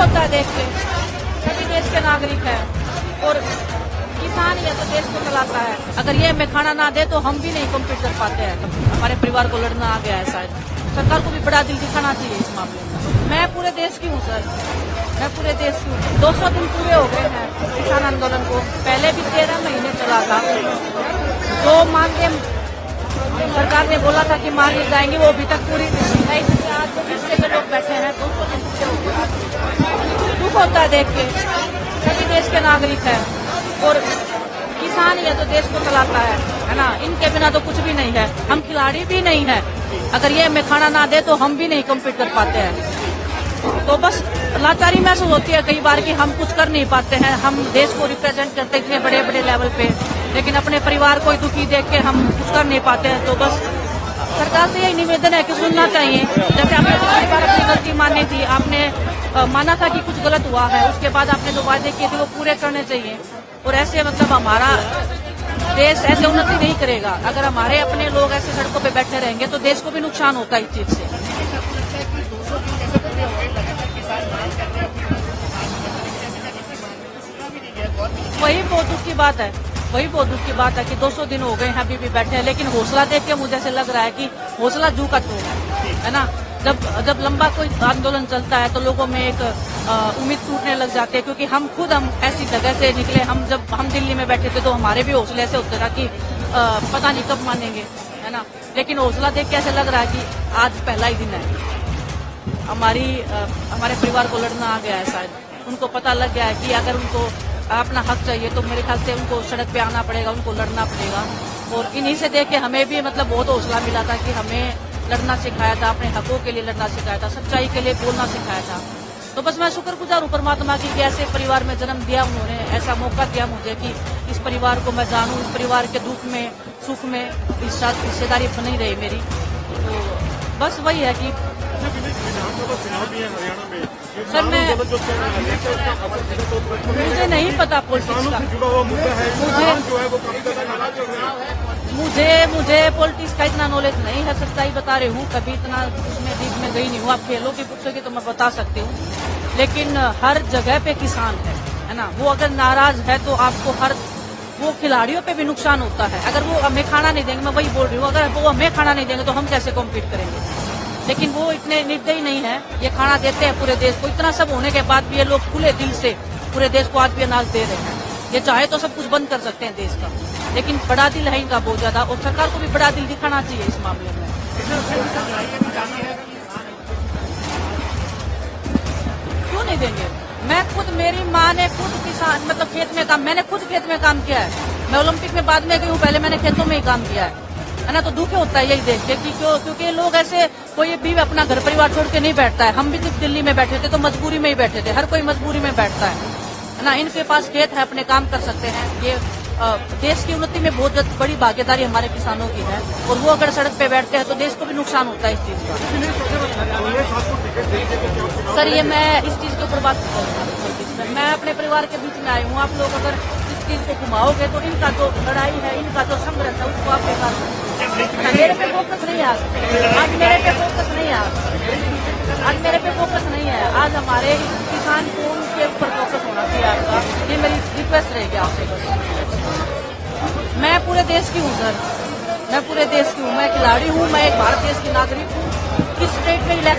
होता है देख के, सभी देश के नागरिक है और किसान ही है तो देश को चलाता है। अगर ये हमें खाना ना दे तो हम भी नहीं कम्पीट कर पाते हैं। हमारे परिवार को लड़ना आ गया है, शायद सरकार को भी बड़ा दिल दिखाना चाहिए इस मामले में। मैं पूरे देश की हूँ सर, मैं पूरे देश की हूँ। 200 दिन पूरे हो गए हैं किसान आंदोलन को। पहले भी 13 महीने चला था। जो मांगे सरकार ने बोला था कि मांगे जाएंगे, वो अभी तक पूरी नहीं है। इसलिए आज जो रिश्ते के लोग बैठे हैं 200 दिन पूरे हो गए। दुख होता है देख के, सभी देश के नागरिक है और किसान ही है तो देश को चलाता है ना। इनके बिना तो कुछ भी नहीं है। हम खिलाड़ी भी नहीं है। अगर ये हमें खाना ना दे तो हम भी नहीं कम्पीट कर पाते हैं। तो बस लाचारी महसूस होती है कई बार कि हम कुछ कर नहीं पाते हैं। हम देश को रिप्रेजेंट करते थे बड़े बड़े लेवल पे, लेकिन अपने परिवार को दुखी देख के हम कुछ कर नहीं पाते हैं। तो बस सरकार से यही निवेदन है कि सुनना चाहिए। जैसे आपने पिछली बार अपनी गलती मानी थी, आपने माना था कि कुछ गलत हुआ है, उसके बाद आपने जो वायदे किए थे वो पूरे करने चाहिए। और ऐसे मतलब हमारा देश ऐसे उन्नति नहीं करेगा। अगर हमारे अपने लोग ऐसे सड़कों पे बैठे रहेंगे तो देश को भी नुकसान होता है इस चीज से। वही बहुत दुख की बात है, वही बहुत दुख की बात है कि 200 दिन हो गए हैं अभी भी बैठे हैं। लेकिन हौसला देख के मुझे ऐसे लग रहा है कि हौसला जू का चोर है ना। जब लंबा कोई आंदोलन चलता है तो लोगों में एक उम्मीद टूटने लग जाती है, क्योंकि हम ऐसी जगह से निकले। जब हम दिल्ली में बैठे थे तो हमारे भी हौसले ऐसे होते था कि पता नहीं कब मानेंगे, है ना। लेकिन हौसला देख के ऐसे लग रहा है कि आज पहला ही दिन है। हमारे परिवार को लड़ना आ गया है, शायद उनको पता लग गया है कि अगर उनको अपना हक चाहिए तो मेरे ख्याल से उनको सड़क पे आना पड़ेगा, उनको लड़ना पड़ेगा। और इन्हीं से देख के हमें भी मतलब बहुत हौसला मिला था कि हमें लड़ना सिखाया था, अपने हकों के लिए लड़ना सिखाया था, सच्चाई के लिए बोलना सिखाया था। तो बस मैं शुक्रगुजार हूँ परमात्मा की कि ऐसे परिवार में जन्म दिया उन्होंने, ऐसा मौका दिया मुझे कि इस परिवार को मैं जानूं, इस परिवार के दुख में सुख में हिस्सेदारी बनी रही मेरी। तो बस वही है कि सर मुझे नहीं पता पॉलिटिक्स का, मुझे पॉलिटिक्स का इतना नॉलेज नहीं है। सच्चाई बता रही हूँ, कभी इतना उसमें डीप में गई नहीं हूँ। आप खेलों की पूछोगे तो मैं बता सकती हूँ, लेकिन हर जगह पे किसान है ना। वो अगर नाराज है तो आपको वो खिलाड़ियों पे भी नुकसान होता है। अगर वो हमें खाना नहीं देंगे, मैं वही बोल रही हूँ, अगर वो हमें खाना नहीं देंगे तो हम कैसे कॉम्पीट करेंगे। लेकिन वो इतने निर्दयी नहीं है, ये खाना देते हैं पूरे देश को। इतना सब होने के बाद भी ये लोग खुले दिल से पूरे देश को आज भी अनाज दे रहे हैं। ये चाहे तो सब कुछ बंद कर सकते हैं देश का, लेकिन बड़ा दिल है इनका बहुत ज्यादा, और सरकार को भी बड़ा दिल दिखाना चाहिए इस मामले में। क्यों नहीं देंगे? मैं खुद, मेरी माँ ने खुद किसान मतलब खेत में काम, मैंने खुद खेत में काम किया है। मैं ओलंपिक में बाद में गई हूँ, पहले मैंने खेतों में ही काम किया है ना। तो दुख होता है यही देख के कि क्योंकि लोग ऐसे, कोई भी अपना घर परिवार छोड़ के नहीं बैठता है। हम भी जब दिल्ली में बैठे थे तो मजबूरी में ही बैठे थे, हर कोई मजबूरी में बैठता है ना। इनके पास खेत है, अपने काम कर सकते हैं। ये देश की उन्नति में बहुत बड़ी भागीदारी हमारे किसानों की है, और वो अगर सड़क पे बैठते हैं तो देश को भी नुकसान होता है इस चीज का। सर ये मैं इस चीज के ऊपर बात करूँगा, मैं अपने परिवार के बीच में आई हूँ। आप लोग अगर इस चीज को घुमाओगे तो इनका जो लड़ाई है, इनका जो संघर्ष है, उसको आप बेकार मेरे पे फोकस नहीं है। आज मेरे पे फोकस नहीं है, आज मेरे पे फोकस नहीं है। आज हमारे किसान को उनके ऊपर फोकस होना चाहिए आपका। ये मेरी रिक्वेस्ट रहेगी आपसे। बस मैं पूरे देश की हूँ सर, मैं पूरे देश की हूँ। मैं खिलाड़ी हूँ, मैं एक भारत देश की नागरिक हूँ। किस स्टेट में इलेक्शन